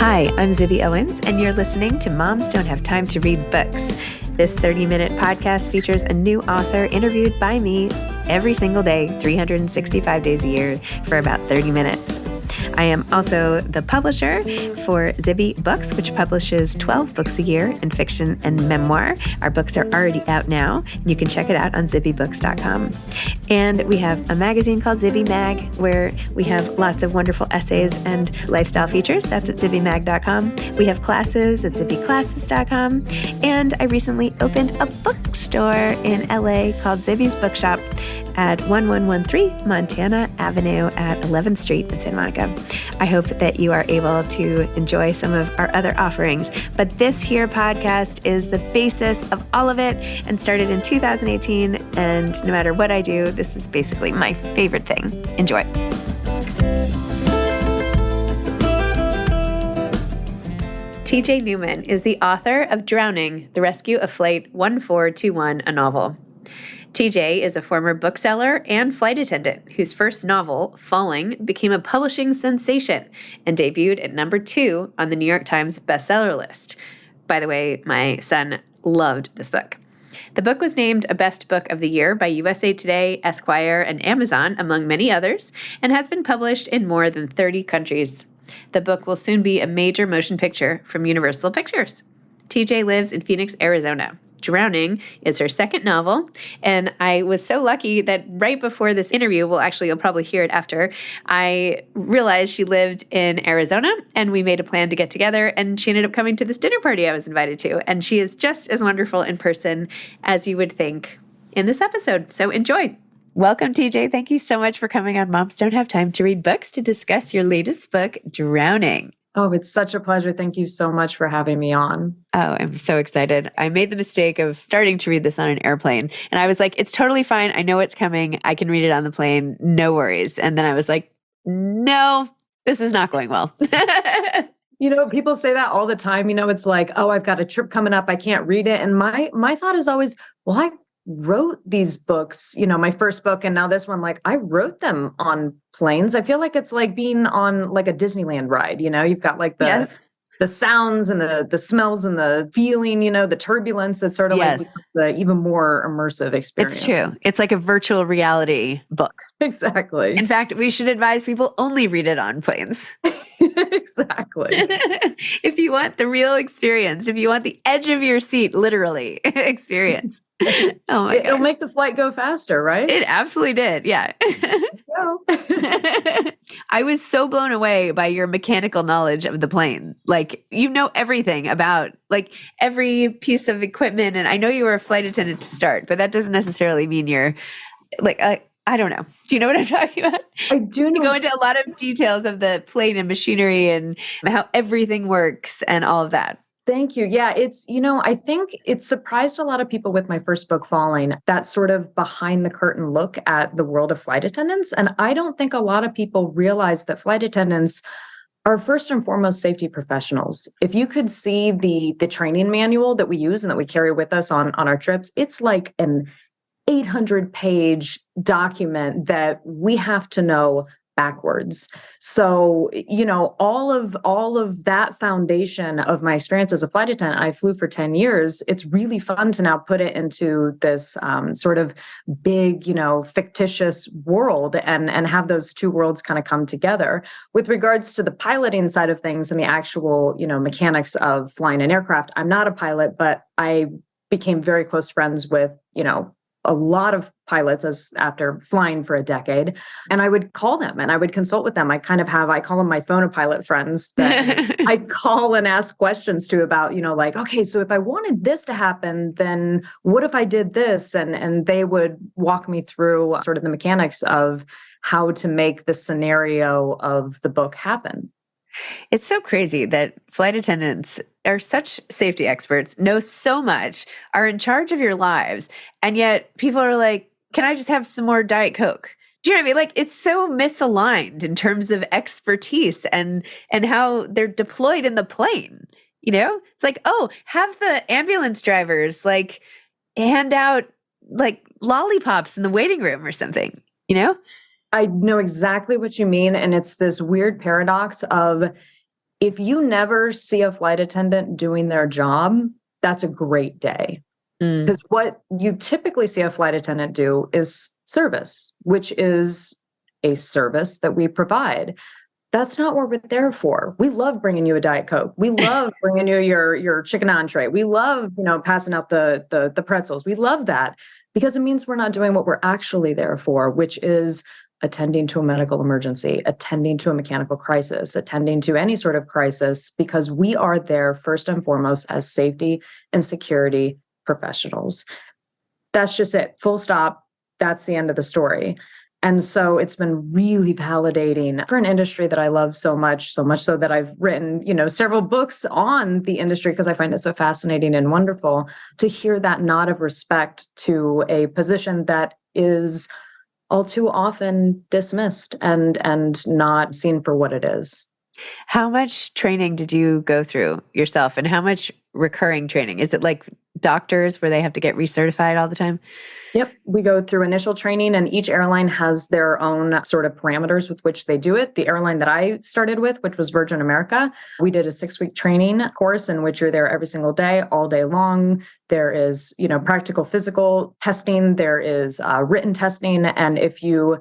Hi, I'm Zibby Owens, and you're listening to Moms Don't Have Time to Read Books. This 30-minute podcast features a new author interviewed by me every single day, 365 days a year, for about 30 minutes. I am also the publisher for Zibby Books, which publishes 12 books a year in fiction and memoir. Our books are already out now. You can check it out on zibbybooks.com. And we have a magazine called Zibby Mag, where we have lots of wonderful essays and lifestyle features. That's at zibbymag.com. We have classes at zibbyclasses.com. And I recently opened a bookstore in LA called Zibby's Bookshop at 1113 Montana Avenue at 11th Street in Santa Monica. I hope that you are able to enjoy some of our other offerings. But this here podcast is the basis of all of it and started in 2018. And no matter what I do, this is basically my favorite thing. Enjoy. TJ Newman is the author of Drowning, The Rescue of Flight 1421, a novel. TJ is a former bookseller and flight attendant whose first novel, Falling, became a publishing sensation and debuted at number 2 on the New York Times bestseller list. By the way, my son loved this book. The book was named a Best Book of the Year by USA Today, Esquire, and Amazon, among many others, and has been published in more than 30 countries. The book will soon be a major motion picture from Universal Pictures. TJ lives in Phoenix, Arizona. Drowning is her second novel, and I was so lucky that right before this interview, you'll probably hear it after, I realized she lived in Arizona, and we made a plan to get together, and she ended up coming to this dinner party I was invited to, and she is just as wonderful in person as you would think in this episode, so enjoy. Welcome, TJ. Thank you so much for coming on Moms Don't Have Time to Read Books to discuss your latest book, Drowning. Oh, it's such a pleasure. Thank you so much for having me on. Oh, I'm so excited. I made the mistake of starting to read this on an airplane. And I was like, it's totally fine. I know it's coming. I can read it on the plane. No worries. And then I was like, no, this is not going well. People say that all the time. It's like, oh, I've got a trip coming up. I can't read it. And my thought is always, well, I wrote these books, my first book and now this one, like I wrote them on planes. I feel like it's like being on like a Disneyland ride, you've got like the sounds and the smells and the feeling, the turbulence. It's sort of like the even more immersive experience. It's true. It's like a virtual reality book. Exactly. In fact, we should advise people only read it on planes. Exactly. If you want the real experience, if you want the edge of your seat, literally experience. Oh my God. It'll make the flight go faster, right? It absolutely did. Yeah. I was so blown away by your mechanical knowledge of the plane. Like, everything about like every piece of equipment. And I know you were a flight attendant to start, but that doesn't necessarily mean you're like, I don't know. Do you know what I'm talking about? I do know. You go into a lot of details of the plane and machinery and how everything works and all of that. Thank you. Yeah, it's, I think it surprised a lot of people with my first book, Falling, that sort of behind the curtain look at the world of flight attendants. And I don't think a lot of people realize that flight attendants are first and foremost safety professionals. If you could see the training manual that we use and that we carry with us on our trips, it's like an 800-page document that we have to know backwards. So, all of that foundation of my experience as a flight attendant, I flew for 10 years. It's really fun to now put it into this sort of big, fictitious world and have those two worlds kind of come together. With regards to the piloting side of things and the actual, mechanics of flying an aircraft, I'm not a pilot, but I became very close friends with, a lot of pilots after flying for a decade. And I would call them and I would consult with them. I call them my phone-a-pilot friends that I call and ask questions to about, like, okay, so if I wanted this to happen, then what if I did this? And they would walk me through sort of the mechanics of how to make the scenario of the book happen. It's so crazy that flight attendants are such safety experts, know so much, are in charge of your lives, and yet people are like, can I just have some more Diet Coke? Do you know what I mean? Like, it's so misaligned in terms of expertise and how they're deployed in the plane. It's like, oh, have the ambulance drivers like hand out like lollipops in the waiting room or something, I know exactly what you mean. And it's this weird paradox of if you never see a flight attendant doing their job, that's a great day. Because what you typically see a flight attendant do is service, which is a service that we provide. That's not what we're there for. We love bringing you a Diet Coke. We love bringing you your chicken entree. We love, passing out the pretzels. We love that because it means we're not doing what we're actually there for, which is attending to a medical emergency, attending to a mechanical crisis, attending to any sort of crisis, because we are there first and foremost as safety and security professionals. That's just it. Full stop. That's the end of the story. And so it's been really validating for an industry that I love so much so that I've written, several books on the industry because I find it so fascinating and wonderful to hear that nod of respect to a position that is all too often dismissed and not seen for what it is. How much training did you go through yourself, and how much recurring training? Is it like doctors where they have to get recertified all the time? Yep. We go through initial training, and each airline has their own sort of parameters with which they do it. The airline that I started with, which was Virgin America, we did a 6-week training course in which you're there every single day, all day long. There is, practical physical testing. There is written testing. And if you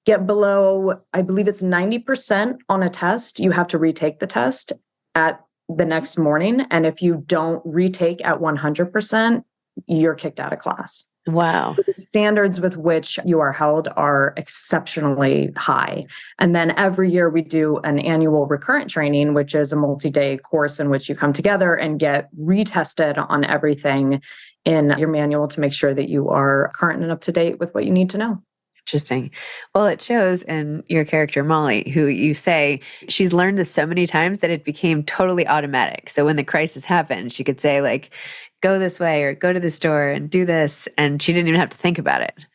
get below, I believe it's 90% on a test, you have to retake the test at the next morning. And if you don't retake at 100%, you're kicked out of class. Wow. The standards with which you are held are exceptionally high. And then every year we do an annual recurrent training, which is a multi-day course in which you come together and get retested on everything in your manual to make sure that you are current and up to date with what you need to know. Interesting. Well, it shows in your character, Molly, who you say she's learned this so many times that it became totally automatic. So when the crisis happened, she could say like, go this way or go to the store and do this. And she didn't even have to think about it.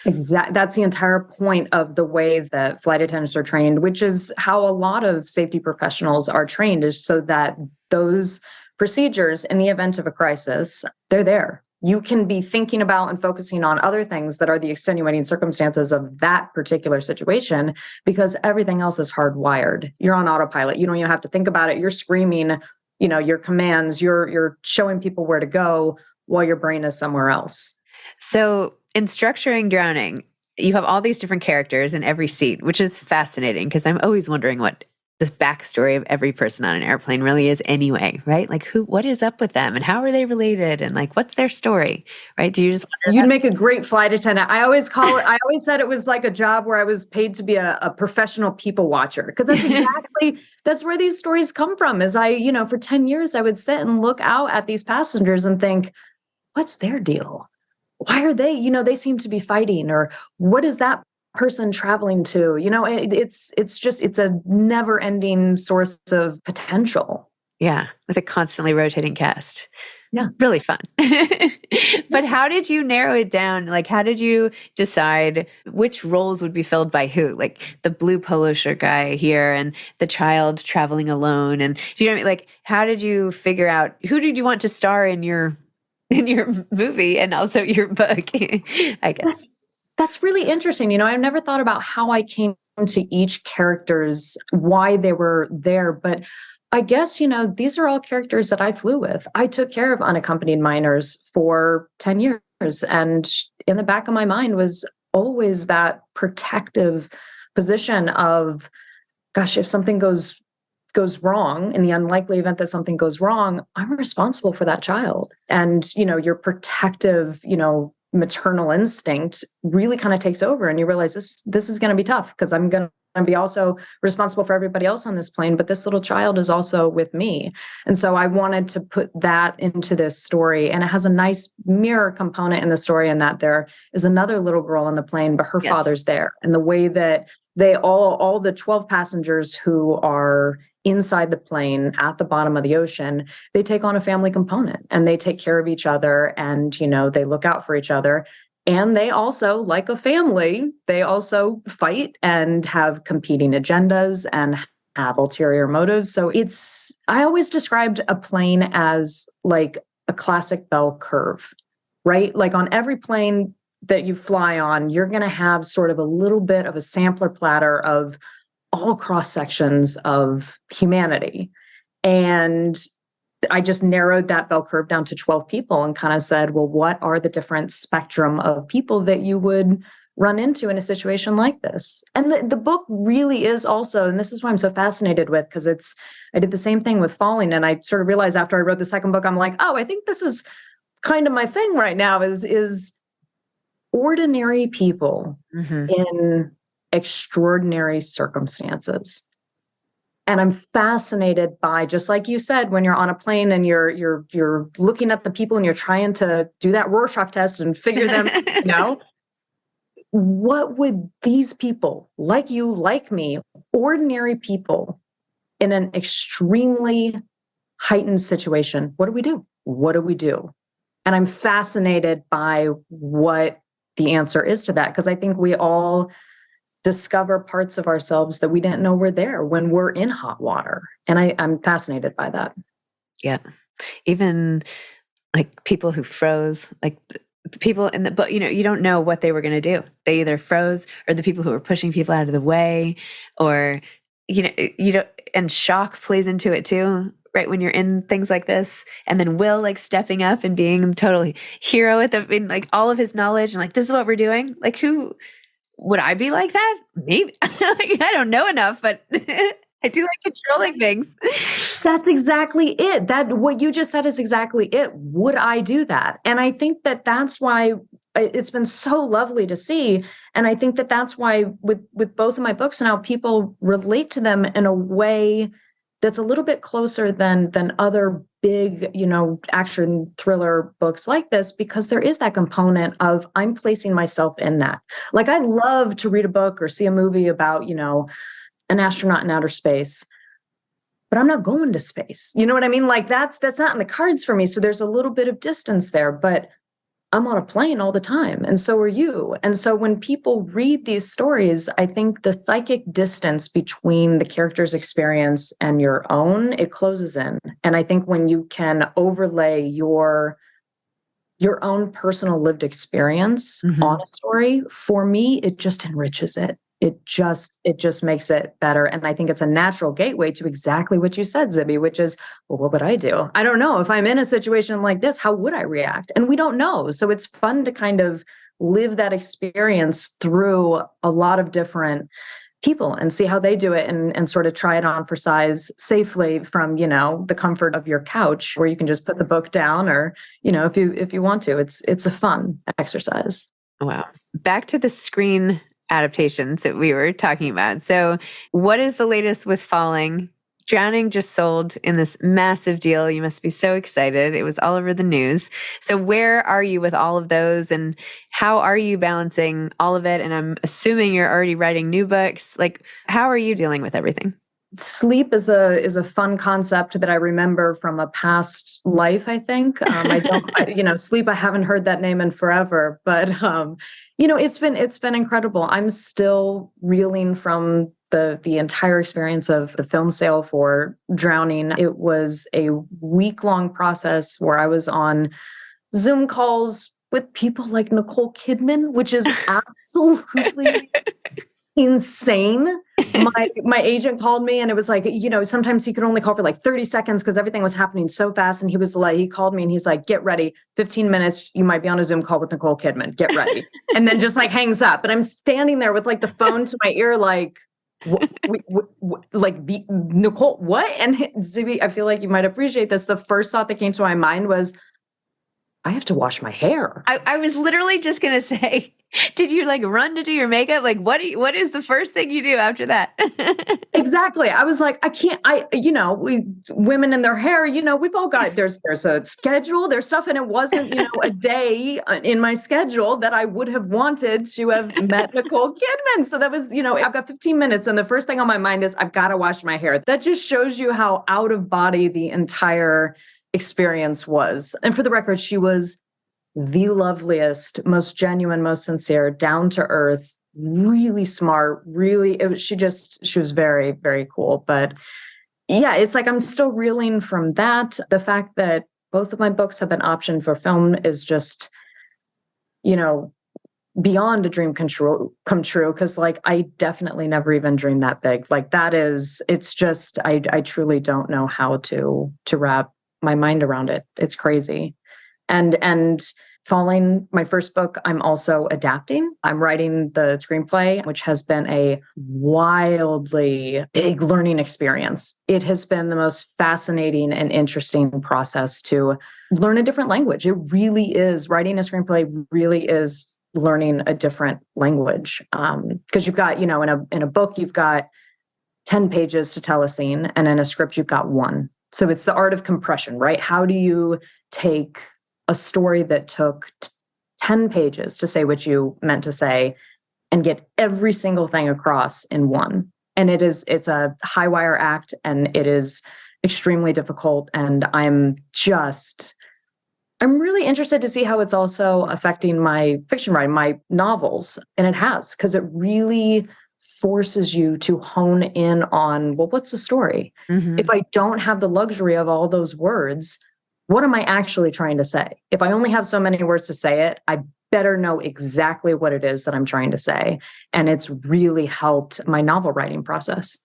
Exactly. That's the entire point of the way that flight attendants are trained, which is how a lot of safety professionals are trained, is so that those procedures in the event of a crisis, they're there. You can be thinking about and focusing on other things that are the extenuating circumstances of that particular situation because everything else is hardwired. You're on autopilot. You don't even have to think about it. You're screaming, your commands, you're showing people where to go while your brain is somewhere else. So in structuring drowning, you have all these different characters in every seat, which is fascinating because I'm always wondering what the backstory of every person on an airplane really is anyway, right? Like what is up with them and how are they related and like, what's their story, right? Do you just wonder You'd that? make a great flight attendant. I always said it was like a job where I was paid to be a professional people watcher because that's where these stories come from is for 10 years, I would sit and look out at these passengers and think, what's their deal? Why are they, they seem to be fighting, or what is that person traveling to? It's a never ending source of potential. Yeah. With a constantly rotating cast. Yeah. Really fun. But how did you narrow it down? Like, how did you decide which roles would be filled by who? Like the blue polo shirt guy here and the child traveling alone. And do you know what I mean? Like, how did you figure out who did you want to star in your movie and also your book? I guess. That's really interesting. I've never thought about how I came to each character's, why they were there. But I guess, these are all characters that I flew with. I took care of unaccompanied minors for 10 years. And in the back of my mind was always that protective position of, gosh, if something goes wrong, in the unlikely event that something goes wrong, I'm responsible for that child. And, your protective, maternal instinct really kind of takes over and you realize this is going to be tough because I'm going to be also responsible for everybody else on this plane, but this little child is also with me. And so I wanted to put that into this story, and it has a nice mirror component in the story in that there is another little girl on the plane, but her father's there. And the way that they all the 12 passengers who are inside the plane at the bottom of the ocean, they take on a family component and they take care of each other and, they look out for each other. And they also, like a family, they also fight and have competing agendas and have ulterior motives. So I always described a plane as like a classic bell curve, right? Like on every plane that you fly on, you're going to have sort of a little bit of a sampler platter of all cross sections of humanity. And I just narrowed that bell curve down to 12 people and kind of said, well, what are the different spectrum of people that you would run into in a situation like this? And the book really is also, and this is why I'm so fascinated with, because I did the same thing with Falling. And I sort of realized after I wrote the second book, I'm like, oh, I think this is kind of my thing right now is ordinary people in extraordinary circumstances. And I'm fascinated by, just like you said, when you're on a plane and you're looking at the people and you're trying to do that Rorschach test and figure them, what would these people, like you, like me, ordinary people in an extremely heightened situation, what do we do? What do we do? And I'm fascinated by what the answer is to that, because I think we all discover parts of ourselves that we didn't know were there when we're in hot water. And I'm fascinated by that. Yeah. Even like people who froze, like the people in the book, you don't know what they were going to do. They either froze, or the people who were pushing people out of the way, or, and shock plays into it too, right? When you're in things like this, and then Will like stepping up and being the total hero in like all of his knowledge and like, this is what we're doing. Like, who would I be like that? Maybe. Like, I don't know enough, but I do like controlling things. That's exactly it. That what you just said is exactly it. Would I do that? And I think that that's why it's been so lovely to see. And I think that that's why with both of my books now, people relate to them in a way that's a little bit closer than other big, action thriller books like this, because there is that component of I'm placing myself in that. Like, I love to read a book or see a movie about, an astronaut in outer space, but I'm not going to space. You know what I mean? Like, that's not in the cards for me. So there's a little bit of distance there, but I'm on a plane all the time, and so are you. And so when people read these stories, I think the psychic distance between the character's experience and your own, it closes in. And I think when you can overlay your own personal lived experience on a story, for me, it just enriches it. It just makes it better. And I think it's a natural gateway to exactly what you said, Zibby, which is, well, what would I do? I don't know. If I'm in a situation like this, how would I react? And we don't know. So it's fun to kind of live that experience through a lot of different people and see how they do it, and sort of try it on for size safely from, the comfort of your couch, where you can just put the book down, or, if you want to. It's a fun exercise. Wow. Back to the screen adaptations that we were talking about. So what is the latest with Falling? Drowning just sold in this massive deal. You must be so excited. It was all over the news. So where are you with all of those, and how are you balancing all of it? And I'm assuming you're already writing new books. Like, how are you dealing with everything? Sleep is a fun concept that I remember from a past life, I think. Sleep, I haven't heard that name in forever, but it's been incredible. I'm still reeling from the entire experience of the film sale for Drowning. It was a week-long process where I was on Zoom calls with people like Nicole Kidman, which is absolutely insane. My agent called me, and it was like, sometimes he could only call for like 30 seconds because everything was happening so fast. And he called me and he's like, get ready, 15 minutes, you might be on a Zoom call with Nicole Kidman, get ready. And then just like hangs up. And I'm standing there with like the phone to my ear, like, like the Nicole, what? And Zibby, I feel like you might appreciate this. The first thought that came to my mind was, I have to wash my hair. I was literally just going to say, did you like run to do your makeup? Like, what is the first thing you do after that? Exactly. I was like, women and their hair, we've all got, there's a schedule, there's stuff. And it wasn't, a day in my schedule that I would have wanted to have met Nicole Kidman. So that was, I've got 15 minutes. And the first thing on my mind is I've got to wash my hair. That just shows you how out of body the entire experience was. And for the record, she was the loveliest, most genuine, most sincere, down to earth, really smart, she was very, very cool. But yeah, it's like, I'm still reeling from that. The fact that both of my books have been optioned for film is just, beyond a dream come true. Cause like, I definitely never even dreamed that big. Like it's just, I truly don't know how to wrap my mind around it. It's crazy. And following my first book, I'm also adapting. I'm writing the screenplay, which has been a wildly big learning experience. It has been the most fascinating and interesting process to learn a different language. It really is. Writing a screenplay really is learning a different language. Because you've got, in a book, you've got 10 pages to tell a scene, and in a script, you've got one. So it's the art of compression, right? How do you take a story that took 10 pages to say what you meant to say and get every single thing across in one? And it's a high wire act, and it is extremely difficult. And I'm really interested to see how it's also affecting my fiction writing, my novels. And it has, because it really forces you to hone in on, well, what's the story? Mm-hmm. If I don't have the luxury of all those words, what am I actually trying to say? If I only have so many words to say it, I better know exactly what it is that I'm trying to say. And it's really helped my novel writing process.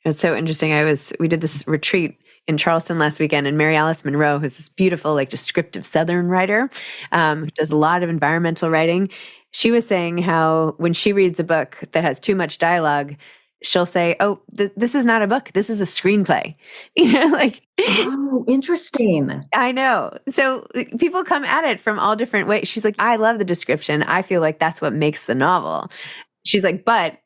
It's so interesting. We did this retreat in Charleston last weekend, and Mary Alice Monroe, who's this beautiful, like, descriptive Southern writer, who does a lot of environmental writing. She was saying how when she reads a book that has too much dialogue, she'll say, "Oh, this is not a book. This is a screenplay." Oh, interesting. I know. So people come at it from all different ways. She's like, "I love the description. I feel like that's what makes the novel." She's like, "But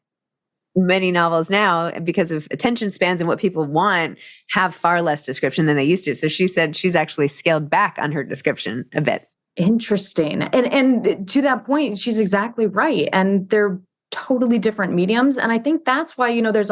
many novels now, because of attention spans and what people want, have far less description than they used to." So she said she's actually scaled back on her description a bit. Interesting. And to that point, she's exactly right. And they're totally different mediums. And I think that's why, there's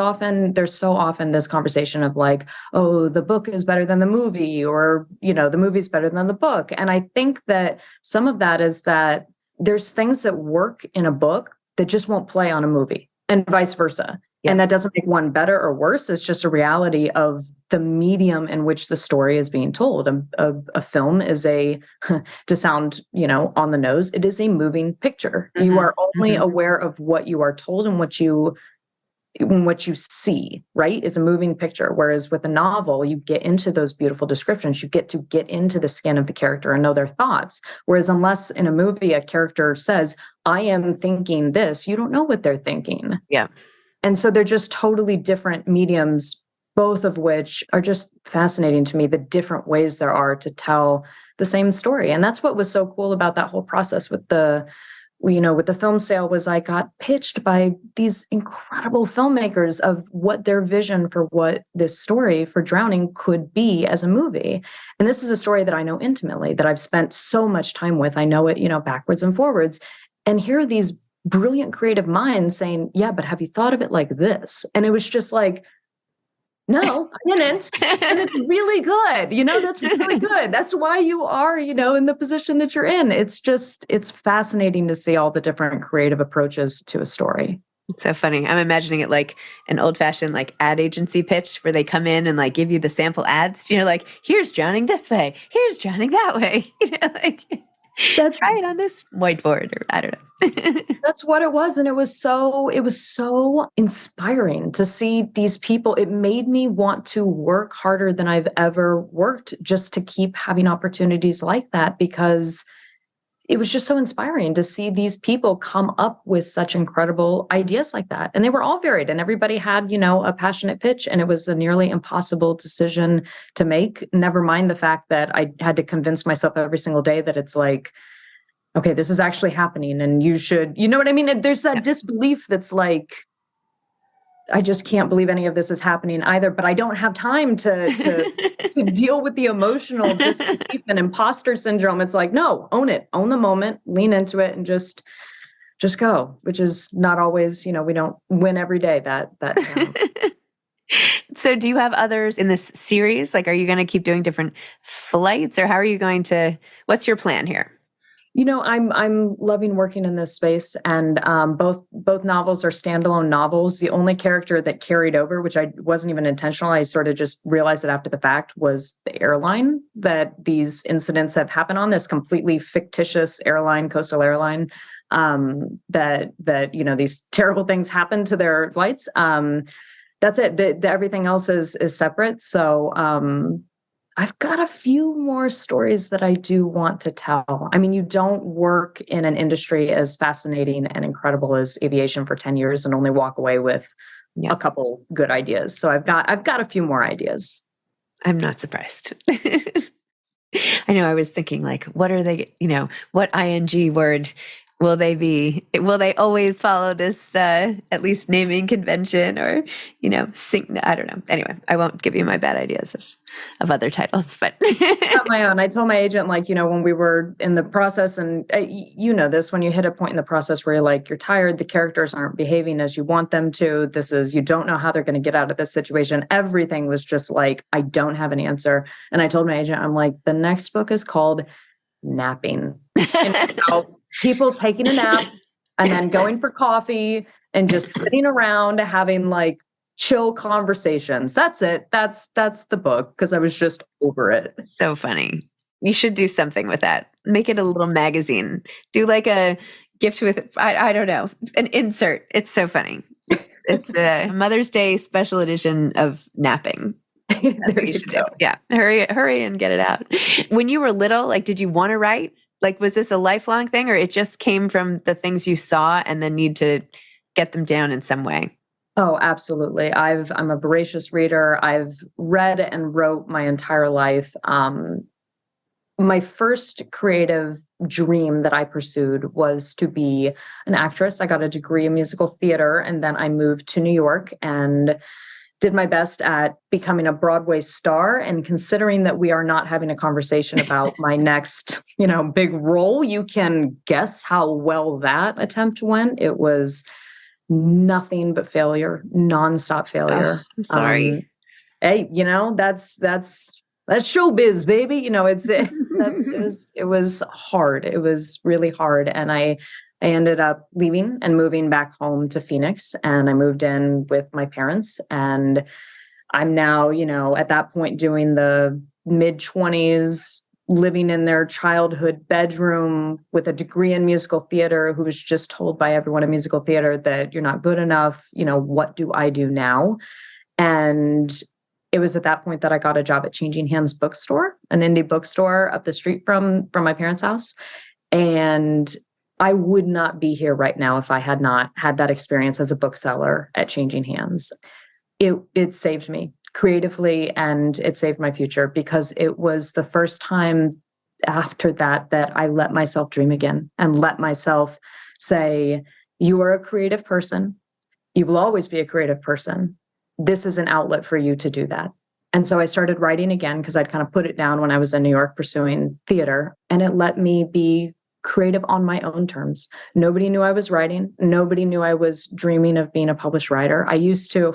so often this conversation of like, oh, the book is better than the movie, or, the movie's better than the book. And I think that some of that is that there's things that work in a book that just won't play on a movie, and vice versa. Yeah. And that doesn't make one better or worse. It's just a reality of the medium in which the story is being told. A film is to sound, on the nose, it is a moving picture. Mm-hmm. You are only aware of what you are told and what you see, right? Is a moving picture. Whereas with a novel, you get into those beautiful descriptions. You get to get into the skin of the character and know their thoughts. Whereas unless in a movie, a character says, "I am thinking this," you don't know what they're thinking. Yeah. And so they're just totally different mediums, both of which are just fascinating to me, the different ways there are to tell the same story. And that's what was so cool about that whole process with the film sale, was I got pitched by these incredible filmmakers of what their vision for what this story for Drowning could be as a movie. And this is a story that I know intimately, that I've spent so much time with. I know it, backwards and forwards. And here are these brilliant creative minds saying, "Yeah, but have you thought of it like this?" And it was just like, no, I didn't. And it's really good. That's really good. That's why you are, in the position that you're in. It's fascinating to see all the different creative approaches to a story. It's so funny. I'm imagining it like an old-fashioned like ad agency pitch where they come in and like give you the sample ads. Like, here's Drowning this way. Here's Drowning that way. Try it on this whiteboard, or I don't know. That's what it was. And it was so inspiring to see these people. It made me want to work harder than I've ever worked, just to keep having opportunities like that, because it was just so inspiring to see these people come up with such incredible ideas like that. And they were all varied, and everybody had, a passionate pitch, and it was a nearly impossible decision to make. Never mind the fact that I had to convince myself every single day that it's like, okay, this is actually happening, and you should, you know what I mean? There's that disbelief that's like, I just can't believe any of this is happening either, but I don't have time to deal with the emotional disbelief and imposter syndrome. It's like, no, own it, own the moment, lean into it, and just go, which is not always, we don't win every day that. So do you have others in this series? Like, are you going to keep doing different flights, or how are you what's your plan here? I'm loving working in this space, and both novels are standalone novels. The only character that carried over, which I wasn't even intentional, I sort of just realized it after the fact, was the airline that these incidents have happened on, this completely fictitious airline, coastal airline. that these terrible things happen to their flights. That's it. Everything else is separate. So I've got a few more stories that I do want to tell. I mean, you don't work in an industry as fascinating and incredible as aviation for 10 years and only walk away with a couple good ideas. So I've got a few more ideas. I'm not surprised. I know I was thinking like, what are they, what ing word will they be? Will they always follow this, at least naming convention or, I don't know. Anyway, I won't give you my bad ideas of other titles, but. Not my own. I told my agent, when we were in the process, and this, when you hit a point in the process where you're tired, the characters aren't behaving as you want them to. You don't know how they're going to get out of this situation. Everything was just I don't have an answer. And I told my agent, I'm like, the next book is called Napping. And people taking a nap and then going for coffee and just sitting around having chill conversations. That's it. That's the book, because I was just over it. So funny. You should do something with that. Make it a little magazine. Do a gift with, I don't know, an insert. It's so funny. It's a Mother's Day special edition of napping. That's what you should do. Yeah. Hurry and get it out. When you were little, did you want to write? Was this a lifelong thing, or it just came from the things you saw and then need to get them down in some way? Oh, absolutely. I'm a voracious reader. I've read and wrote my entire life. My first creative dream that I pursued was to be an actress. I got a degree in musical theater, and then I moved to New York and did my best at becoming a Broadway star. And considering that we are not having a conversation about my next, big role, you can guess how well that attempt went. It was nothing but failure, nonstop failure. I'm sorry. Hey, that's showbiz, baby. It was hard. It was really hard. And I ended up leaving and moving back home to Phoenix, and I moved in with my parents. And I'm now, at that point doing the mid-20s, living in their childhood bedroom with a degree in musical theater, who was just told by everyone in musical theater that you're not good enough. What do I do now? And it was at that point that I got a job at Changing Hands bookstore, an indie bookstore up the street from my parents' house. And I would not be here right now if I had not had that experience as a bookseller at Changing Hands. It saved me creatively, and it saved my future, because it was the first time after that I let myself dream again and let myself say, you are a creative person. You will always be a creative person. This is an outlet for you to do that. And so I started writing again, because I'd kind of put it down when I was in New York pursuing theater, and it let me be creative on my own terms. Nobody knew I was writing. Nobody knew I was dreaming of being a published writer. I used to,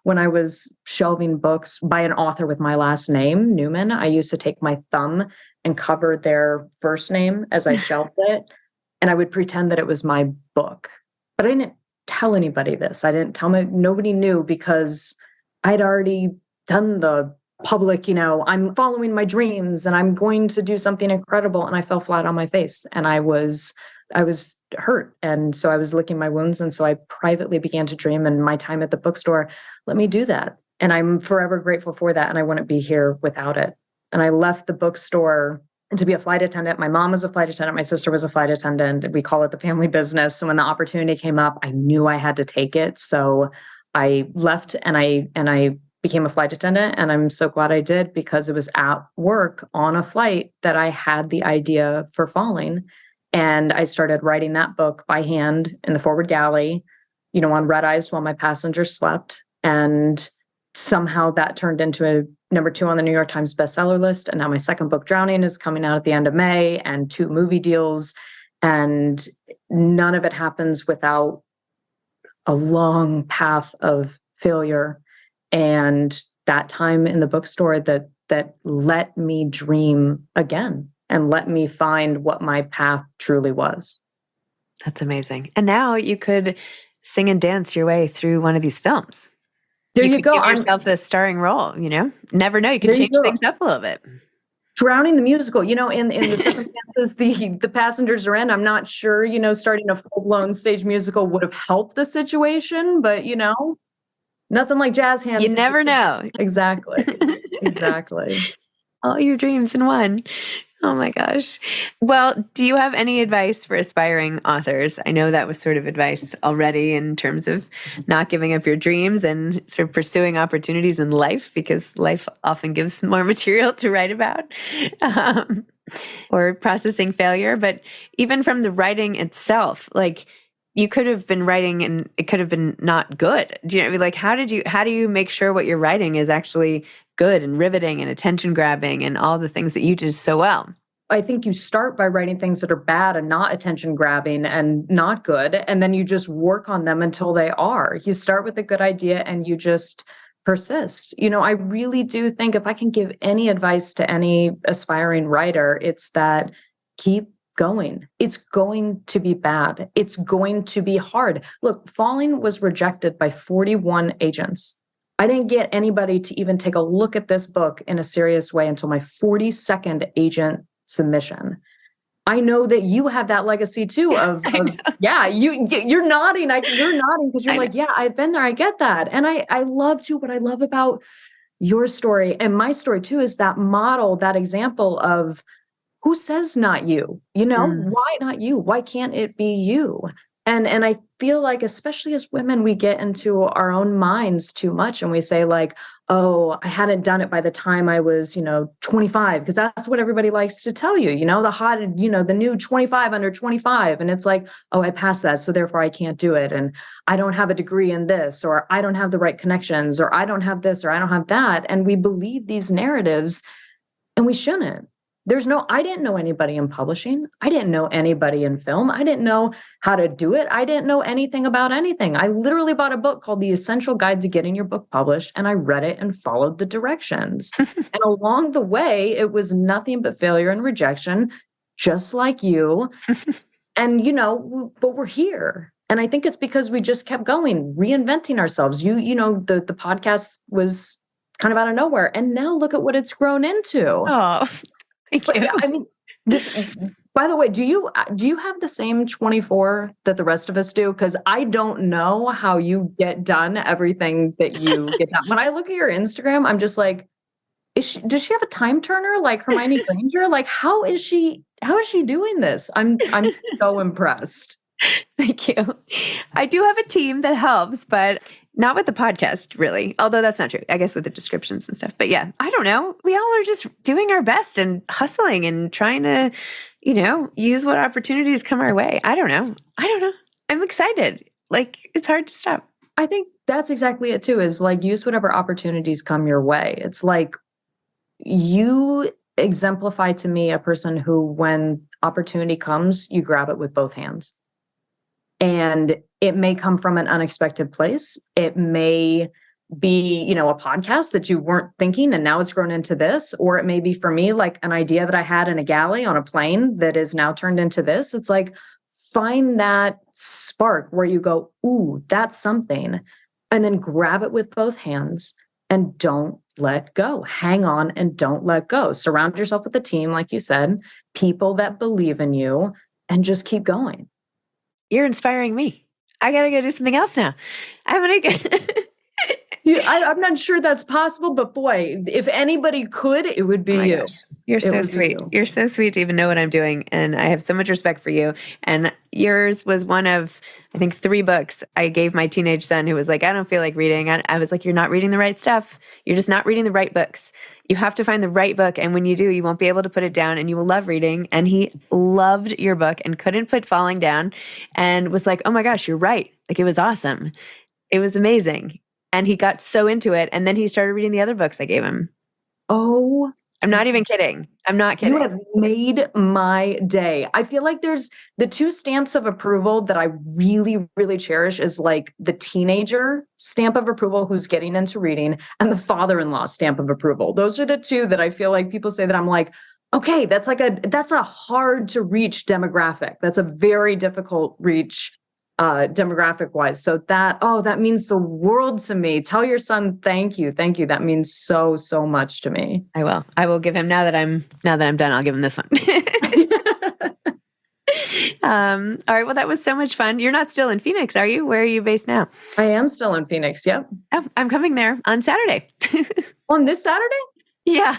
when I was shelving books by an author with my last name, Newman, I used to take my thumb and cover their first name as I shelved it. And I would pretend that it was my book. But I didn't tell anybody this. I didn't tell nobody knew, because I'd already done the public, I'm following my dreams and I'm going to do something incredible. And I fell flat on my face, and I was hurt. And so I was licking my wounds. And so I privately began to dream, and my time at the bookstore let me do that. And I'm forever grateful for that. And I wouldn't be here without it. And I left the bookstore to be a flight attendant. My mom was a flight attendant. My sister was a flight attendant. We call it the family business. So when the opportunity came up, I knew I had to take it. So I left, and I became a flight attendant. And I'm so glad I did, because it was at work on a flight that I had the idea for Falling. And I started writing that book by hand in the forward galley, on red eyes while my passengers slept. And somehow that turned into a #2 on the New York Times bestseller list. And now my second book, Drowning, is coming out at the end of May, and 2 movie deals. And none of it happens without a long path of failure. And that time in the bookstore that let me dream again and let me find what my path truly was. That's amazing. And now you could sing and dance your way through one of these films. There you go. Give yourself a starring role, Never know. You can change things up a little bit. Drowning the musical, in the circumstances the passengers are in, I'm not sure, starting a full-blown stage musical would have helped the situation, but, nothing like jazz hands. You never know. Exactly. Exactly. All your dreams in one. Oh my gosh. Well, do you have any advice for aspiring authors? I know that was sort of advice already in terms of not giving up your dreams and sort of pursuing opportunities in life, because life often gives more material to write about, or processing failure. But even from the writing itself, like, you could have been writing and it could have been not good. Do you know what I mean? Like, how do you make sure what you're writing is actually good and riveting and attention grabbing and all the things that you do so well? I think you start by writing things that are bad and not attention grabbing and not good. And then you just work on them until they are. You start with a good idea and you just persist. I really do think if I can give any advice to any aspiring writer, it's that keep going. It's going to be bad. It's going to be hard. Look, Falling was rejected by 41 agents. I didn't get anybody to even take a look at this book in a serious way until my 42nd agent submission. I know that you have that legacy too yeah, you're nodding. You're nodding because you're like, yeah, I've been there. I get that. And I love too, what I love about your story and my story too, is that model, that example of who says not you, why not you? Why can't it be you? And I feel like, especially as women, we get into our own minds too much and we say like, oh, I hadn't done it by the time I was, 25, because that's what everybody likes to tell you, the hot, the new 25 under 25. And it's like, oh, I passed that, so therefore I can't do it. And I don't have a degree in this, or I don't have the right connections, or I don't have this, or I don't have that. And we believe these narratives and we shouldn't. I didn't know anybody in publishing. I didn't know anybody in film. I didn't know how to do it. I didn't know anything about anything. I literally bought a book called The Essential Guide to Getting Your Book Published, and I read it and followed the directions. And along the way, it was nothing but failure and rejection, just like you. And, but we're here. And I think it's because we just kept going, reinventing ourselves. The podcast was kind of out of nowhere. And now look at what it's grown into. Oh, thank you. I mean, by the way, do you have the same 24 that the rest of us do? Because I don't know how you get done everything that you get done. When I look at your Instagram, I'm just like, does she have a time turner like Hermione Granger? Like, how is she doing this? I'm so impressed. Thank you. I do have a team that helps, but not with the podcast, really. Although that's not true. I guess with the descriptions and stuff. But yeah, I don't know. We all are just doing our best and hustling and trying to, use what opportunities come our way. I don't know. I'm excited. Like, it's hard to stop. I think that's exactly it too, is like, use whatever opportunities come your way. It's like, you exemplify to me a person who, when opportunity comes, you grab it with both hands. And it may come from an unexpected place. It may be, a podcast that you weren't thinking and now it's grown into this. Or it may be, for me, like an idea that I had in a galley on a plane that is now turned into this. It's like, find that spark where you go, ooh, that's something. And then grab it with both hands and don't let go. Hang on and don't let go. Surround yourself with a team, like you said, people that believe in you, and just keep going. You're inspiring me. I got to go do something else now. I'm going to go. Dude, I'm not sure that's possible, but boy, if anybody could, it would be you. Gosh. You're so sweet. You're so sweet to even know what I'm doing. And I have so much respect for you. And yours was one of, I think, 3 books I gave my teenage son who was like, I don't feel like reading. I was like, you're not reading the right stuff. You're just not reading the right books. You have to find the right book. And when you do, you won't be able to put it down and you will love reading. And he loved your book and couldn't put Falling down and was like, oh my gosh, you're right. Like, it was awesome. It was amazing. And he got so into it. And then he started reading the other books I gave him. Oh, I'm not even kidding. I'm not kidding. You have made my day. I feel like there's the 2 stamps of approval that I really, really cherish is like the teenager stamp of approval who's getting into reading and the father-in-law stamp of approval. Those are the 2 that I feel like people say that I'm like, okay, that's a hard to reach demographic. That's a very difficult reach demographic wise. So that means the world to me. Tell your son, thank you. Thank you. That means so, so much to me. I will give him now that I'm done, I'll give him this one. All right. Well, that was so much fun. You're not still in Phoenix, are you? Where are you based now? I am still in Phoenix. Yep. Oh, I'm coming there on Saturday. On this Saturday? Yeah.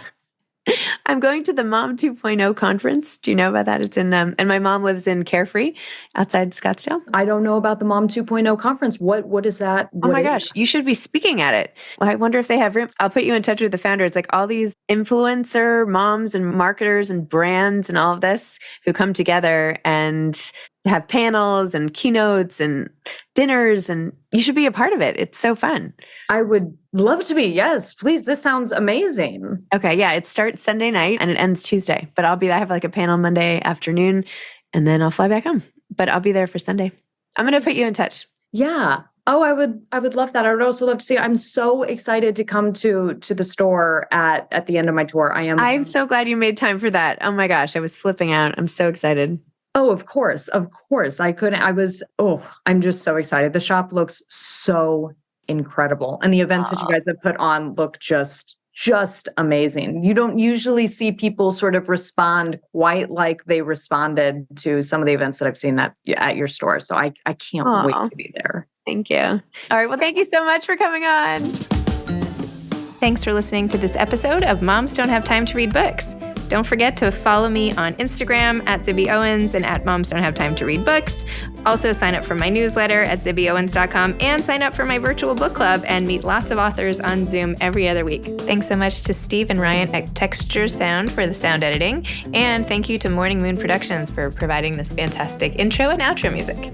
I'm going to the Mom 2.0 conference. Do you know about that? It's in, and my mom lives in Carefree outside Scottsdale. I don't know about the Mom 2.0 conference. What is that? Oh my gosh, you should be speaking at it. Well, I wonder if they have room. I'll put you in touch with the founders, like all these influencer moms and marketers and brands and all of this who come together and have panels and keynotes and dinners, and you should be a part of it. It's so fun. I would love to be. Yes, please. This sounds amazing. Okay. Yeah. It starts Sunday night and it ends Tuesday, but I have like a panel Monday afternoon and then I'll fly back home, but I'll be there for Sunday. I'm going to put you in touch. Yeah. Oh, I would love that. I would also love to see. I'm so excited to come to the store at the end of my tour. I'm so glad you made time for that. Oh my gosh. I was flipping out. I'm so excited. Oh, of course. Of course. I'm just so excited. The shop looks so incredible. And the events that you guys have put on look just amazing. You don't usually see people sort of respond quite like they responded to some of the events that I've seen at your store. So I can't wait to be there. Thank you. All right. Well, thank you so much for coming on. Thanks for listening to this episode of Moms Don't Have Time to Read Books. Don't forget to follow me on Instagram at Zibby Owens and at Moms Don't Have Time to Read Books. Also sign up for my newsletter at zibbyowens.com and sign up for my virtual book club and meet lots of authors on Zoom every other week. Thanks so much to Steve and Ryan at Texture Sound for the sound editing. And thank you to Morning Moon Productions for providing this fantastic intro and outro music.